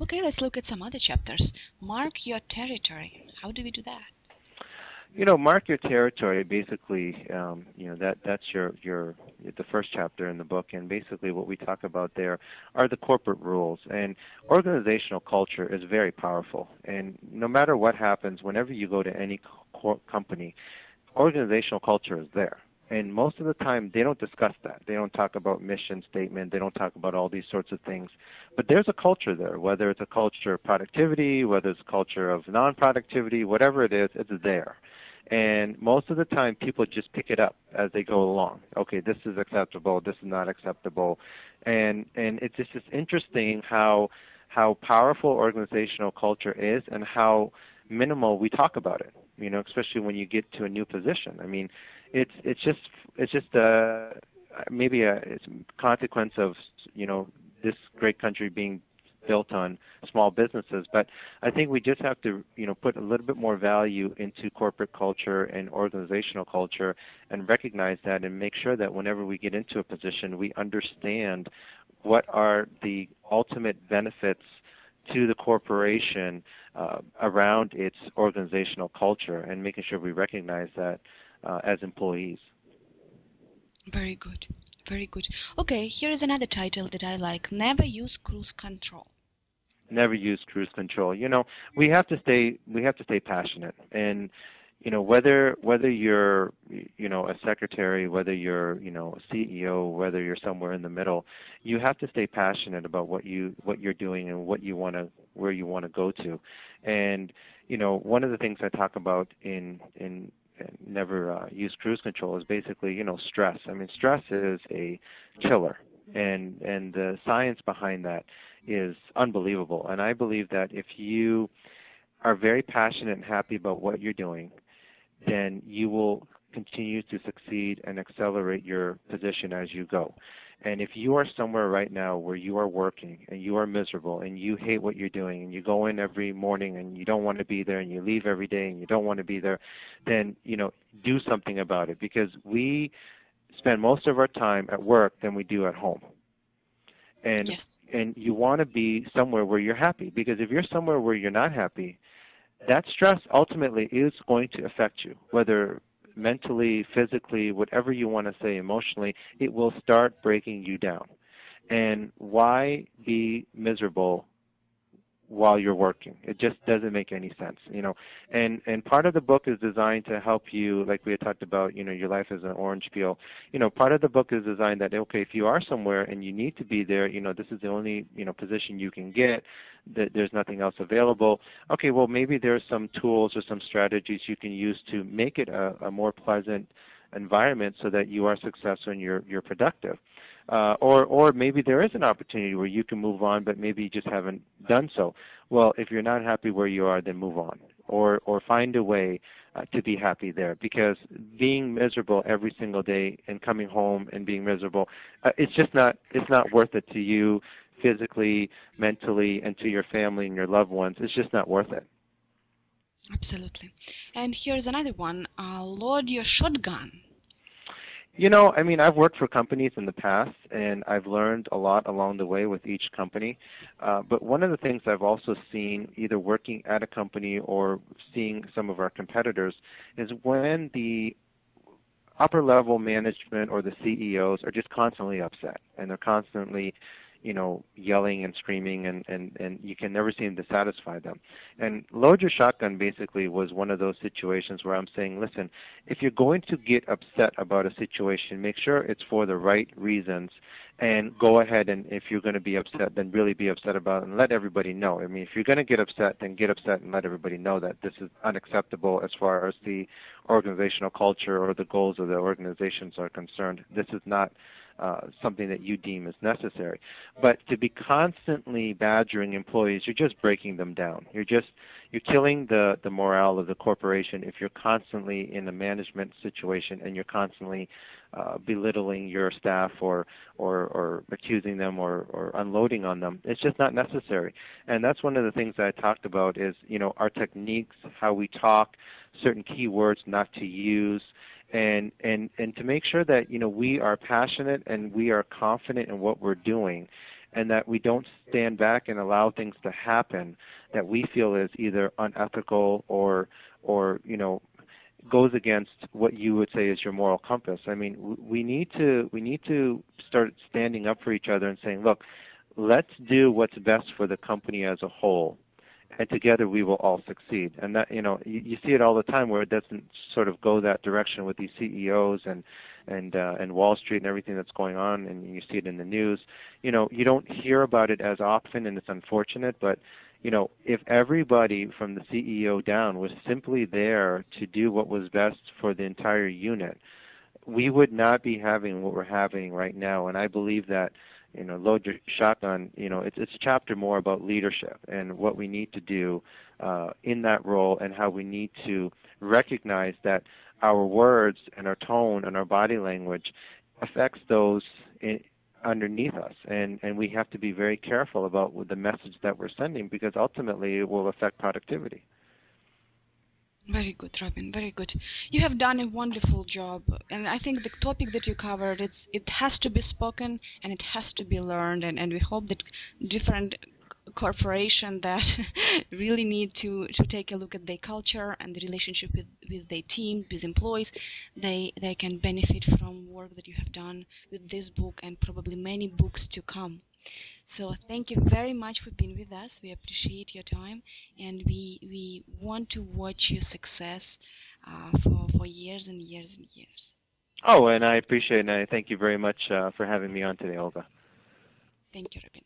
Okay, let's look at some other chapters. Mark your territory. How do we do that? Mark your territory. Basically, that's your the first chapter in the book, and basically what we talk about there are the corporate rules. And organizational culture is very powerful. And no matter what happens, whenever you go to any company, organizational culture is there. And most of the time, they don't discuss that. They don't talk about mission statement. They don't talk about all these sorts of things. But there's a culture there, whether it's a culture of productivity, whether it's a culture of non-productivity, whatever it is, it's there. And most of the time, people just pick it up as they go along. Okay, this is acceptable. This is not acceptable. And it's just interesting how powerful organizational culture is and how minimal we talk about it. Especially when you get to a new position. I mean, it's just maybe it's a consequence of this great country being built on small businesses, but I think we just have to put a little bit more value into corporate culture and organizational culture and recognize that and make sure that whenever we get into a position, we understand what are the ultimate benefits to the corporation around its organizational culture, and making sure we recognize that as employees. Very good. Very good. Okay, here is another title that I like. Never use cruise control. Never use cruise control. We have to stay passionate, and whether you're a secretary, whether you're a CEO, whether you're somewhere in the middle, you have to stay passionate about what you're doing and where you want to go to. And one of the things I talk about in never use cruise control is basically stress. I mean, stress is a killer, and the science behind that is unbelievable. And I believe that if you are very passionate and happy about what you're doing, then you will continue to succeed and accelerate your position as you go. And if you are somewhere right now where you are working and you are miserable and you hate what you're doing and you go in every morning and you don't want to be there and you leave every day and you don't want to be there, then do something about it, because we spend most of our time at work than we do at home. And Yes. and you want to be somewhere where you're happy, because if you're somewhere where you're not happy, that stress ultimately is going to affect you, whether mentally, physically, whatever you want to say, emotionally, it will start breaking you down. And why be miserable while you're working? It just doesn't make any sense. And part of the book is designed to help you, like we had talked about, your life is an orange peel. Part of the book is designed that, okay, if you are somewhere and you need to be there, this is the only, position you can get, that there's nothing else available. Okay, well, maybe there's some tools or some strategies you can use to make it a more pleasant environment so that you are successful and you're productive. Or maybe there is an opportunity where you can move on, but maybe you just haven't done so. Well, if you're not happy where you are, then move on, or find a way to be happy there. Because being miserable every single day and coming home and being miserable, it's not worth it to you physically, mentally, and to your family and your loved ones. It's just not worth it. Absolutely. And here's another one. Load your shotgun. I've worked for companies in the past, and I've learned a lot along the way with each company. But one of the things I've also seen, either working at a company or seeing some of our competitors, is when the upper level management or the CEOs are just constantly upset, and they're constantly yelling and screaming, and you can never seem to satisfy them. And load your shotgun basically was one of those situations where I'm saying, listen, if you're going to get upset about a situation, make sure it's for the right reasons, and go ahead, and if you're going to be upset, then really be upset about it and let everybody know. I mean, if you're going to get upset, then get upset and let everybody know that this is unacceptable as far as the organizational culture or the goals of the organizations are concerned. This is not something that you deem as necessary. But to be constantly badgering employees, you're just breaking them down. You're killing the morale of the corporation if you're constantly in a management situation and you're constantly belittling your staff or accusing them or unloading on them. It's just not necessary. And that's one of the things that I talked about is, our techniques, how we talk, certain key words not to use, and to make sure that we are passionate and we are confident in what we're doing, and that we don't stand back and allow things to happen that we feel is either unethical or goes against what you would say is your moral compass. I mean, we need to start standing up for each other and saying, look, let's do what's best for the company as a whole, and together we will all succeed. And that, you see it all the time where it doesn't sort of go that direction with these CEOs and Wall Street and everything that's going on, and you see it in the news. You don't hear about it as often, and it's unfortunate, but if everybody from the CEO down was simply there to do what was best for the entire unit, we would not be having what we're having right now. And I believe that, load your shotgun, it's a chapter more about leadership and what we need to do in that role, and how we need to recognize that our words and our tone and our body language affects those underneath us, and we have to be very careful about the message that we're sending, because ultimately it will affect productivity. Very good, Robin. Very good. You have done a wonderful job, and I think the topic that you covered, it has to be spoken and it has to be learned, and we hope that different corporations that really need to take a look at their culture and the relationship with their team, with employees, they can benefit from work that you have done with this book and probably many books to come. So thank you very much for being with us. We appreciate your time, and we want to watch your success for years and years and years. Oh, and I appreciate it, and I thank you very much for having me on today, Olga. Thank you, Robin.